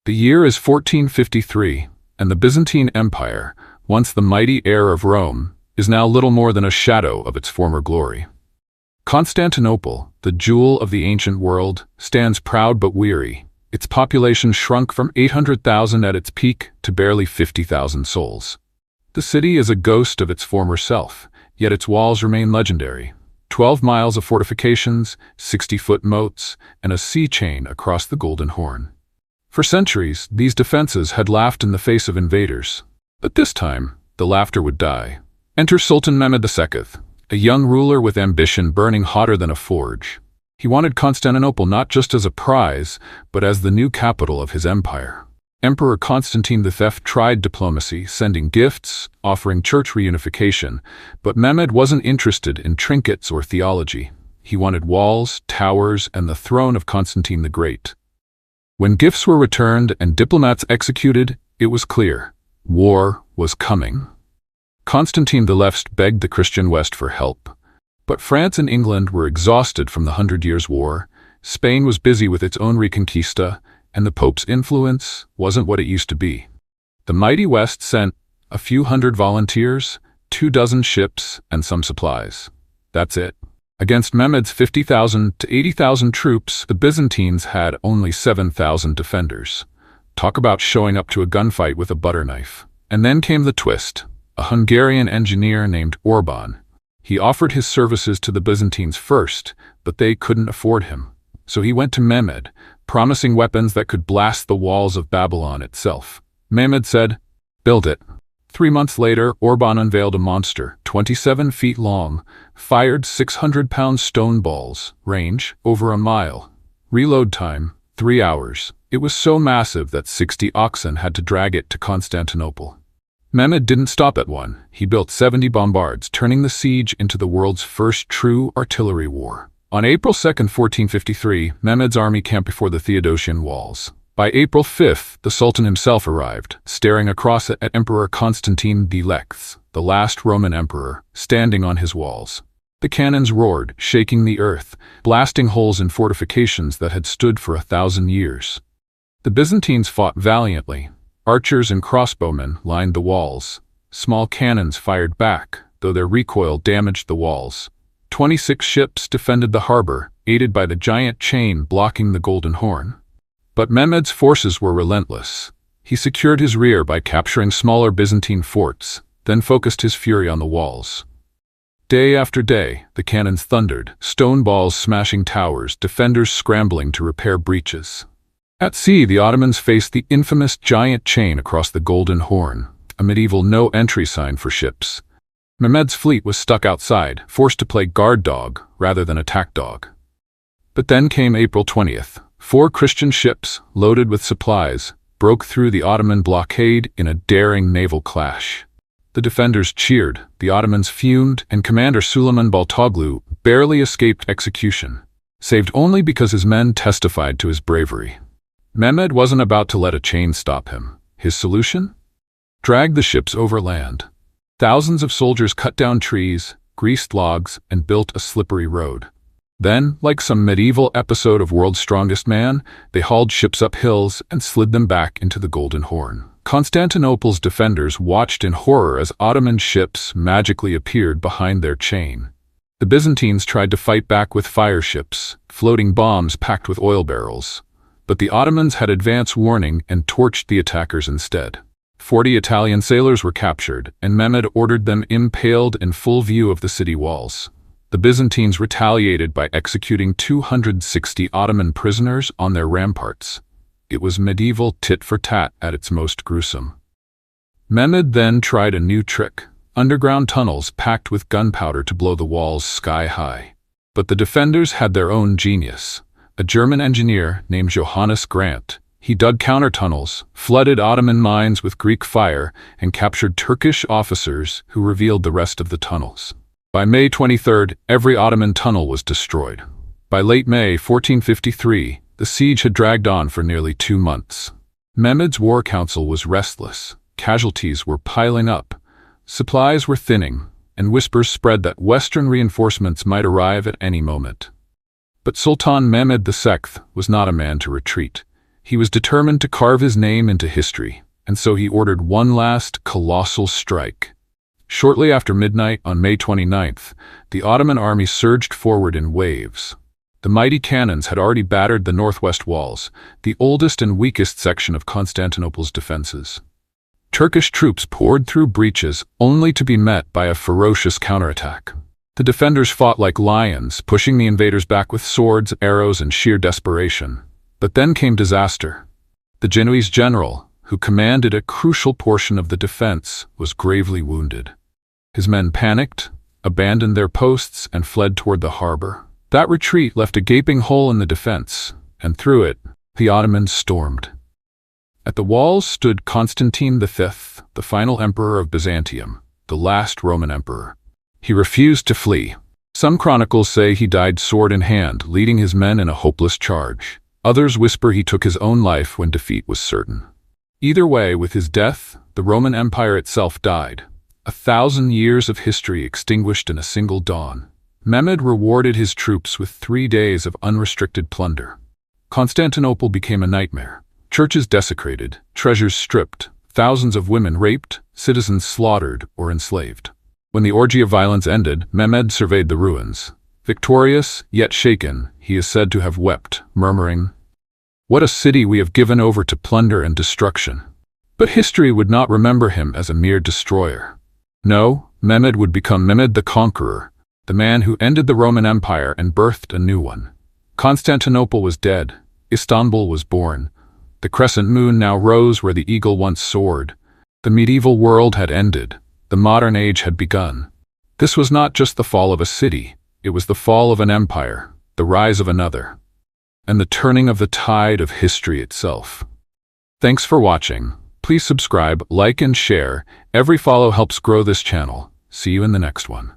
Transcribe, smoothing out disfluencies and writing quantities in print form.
The year is 1453, and the Byzantine Empire, once the mighty heir of Rome, is now little more than a shadow of its former glory. Constantinople, the jewel of the ancient world, stands proud but weary. Its population shrunk from 800,000 at its peak to barely 50,000 souls. The city is a ghost of its former self, yet its walls remain legendary. 12 miles of fortifications, 60-foot moats, and a sea chain across the Golden Horn. For centuries, these defenses had laughed in the face of invaders. But this time, the laughter would die. Enter Sultan Mehmed II, a young ruler with ambition burning hotter than a forge. He wanted Constantinople not just as a prize, but as the new capital of his empire. Emperor Constantine V tried diplomacy, sending gifts, offering church reunification, but Mehmed wasn't interested in trinkets or theology. He wanted walls, towers, and the throne of Constantine the Great. When gifts were returned and diplomats executed, it was clear. War was coming. Constantine VI begged the Christian West for help. But France and England were exhausted from the 100 Years' War, Spain was busy with its own reconquista, and the Pope's influence wasn't what it used to be. The mighty West sent a few hundred volunteers, 24 ships, and some supplies. That's it. Against Mehmed's 50,000 to 80,000 troops, the Byzantines had only 7,000 defenders. Talk about showing up to a gunfight with a butter knife. And then came the twist. A Hungarian engineer named Orban. He offered his services to the Byzantines first, but they couldn't afford him. So he went to Mehmed, promising weapons that could blast the walls of Babylon itself. Mehmed said, "Build it." 3 months later, Orban unveiled a monster, 27 feet long, fired 600-pound stone balls, range over a mile. Reload time, 3 hours. It was so massive that 60 oxen had to drag it to Constantinople. Mehmed didn't stop at one. He built 70 bombards, turning the siege into the world's first true artillery war. On April 2, 1453, Mehmed's army camped before the Theodosian walls. By April 5th, the Sultan himself arrived, staring across it at Emperor Constantine VI, the last Roman emperor, standing on his walls. The cannons roared, shaking the earth, blasting holes in fortifications that had stood for 1,000 years. The Byzantines fought valiantly. Archers and crossbowmen lined the walls. Small cannons fired back, though their recoil damaged the walls. 26 ships defended the harbor, aided by the giant chain blocking the Golden Horn. But Mehmed's forces were relentless. He secured his rear by capturing smaller Byzantine forts, then focused his fury on the walls. Day after day, the cannons thundered, stone balls smashing towers, defenders scrambling to repair breaches. At sea, the Ottomans faced the infamous giant chain across the Golden Horn, a medieval no-entry sign for ships. Mehmed's fleet was stuck outside, forced to play guard dog rather than attack dog. But then came April 20th. 4 Christian ships, loaded with supplies, broke through the Ottoman blockade in a daring naval clash. The defenders cheered, the Ottomans fumed, and Commander Süleyman Baltoglu barely escaped execution, saved only because his men testified to his bravery. Mehmed wasn't about to let a chain stop him. His solution? Drag the ships overland. Thousands of soldiers cut down trees, greased logs, and built a slippery road. Then, like some medieval episode of World's Strongest Man, they hauled ships up hills and slid them back into the Golden Horn. Constantinople's defenders watched in horror as Ottoman ships magically appeared behind their chain. The Byzantines tried to fight back with fire ships, floating bombs packed with oil barrels. But the Ottomans had advance warning and torched the attackers instead. 40 Italian sailors were captured, and Mehmed ordered them impaled in full view of the city walls. The Byzantines retaliated by executing 260 Ottoman prisoners on their ramparts. It was medieval tit-for-tat at its most gruesome. Mehmed then tried a new trick, underground tunnels packed with gunpowder to blow the walls sky-high. But the defenders had their own genius. A German engineer named Johannes Grant. He dug counter-tunnels, flooded Ottoman mines with Greek fire, and captured Turkish officers who revealed the rest of the tunnels. By May 23rd, every Ottoman tunnel was destroyed. By late May 1453, the siege had dragged on for nearly 2 months. Mehmed's war council was restless. Casualties were piling up. Supplies were thinning, and whispers spread that Western reinforcements might arrive at any moment. But Sultan Mehmed II was not a man to retreat. He was determined to carve his name into history, and so he ordered one last colossal strike. Shortly after midnight on May 29th, the Ottoman army surged forward in waves. The mighty cannons had already battered the northwest walls, the oldest and weakest section of Constantinople's defenses. Turkish troops poured through breaches only to be met by a ferocious counterattack. The defenders fought like lions, pushing the invaders back with swords, arrows, and sheer desperation. But then came disaster. The Genoese general, who commanded a crucial portion of the defense, was gravely wounded. His men panicked, abandoned their posts, and fled toward the harbor. That retreat left a gaping hole in the defense, and through it, the Ottomans stormed. At the walls stood Constantine V, the final emperor of Byzantium, the last Roman emperor. He refused to flee. Some chronicles say he died sword in hand, leading his men in a hopeless charge. Others whisper he took his own life when defeat was certain. Either way, with his death, the Roman Empire itself died. 1,000 years of history extinguished in a single dawn. Mehmed rewarded his troops with 3 days of unrestricted plunder. Constantinople became a nightmare. Churches desecrated, treasures stripped, thousands of women raped, citizens slaughtered or enslaved. When the orgy of violence ended, Mehmed surveyed the ruins. Victorious, yet shaken, he is said to have wept, murmuring, "What a city we have given over to plunder and destruction." But history would not remember him as a mere destroyer. No, Mehmed would become Mehmed the Conqueror, the man who ended the Roman Empire and birthed a new one. Constantinople was dead. Istanbul was born. The crescent moon now rose where the eagle once soared. The medieval world had ended. The modern age had begun. This was not just the fall of a city. It was the fall of an empire, the rise of another, and the turning of the tide of history itself. Thanks for watching. Please subscribe, like, and share. Every follow helps grow this channel. See you in the next one.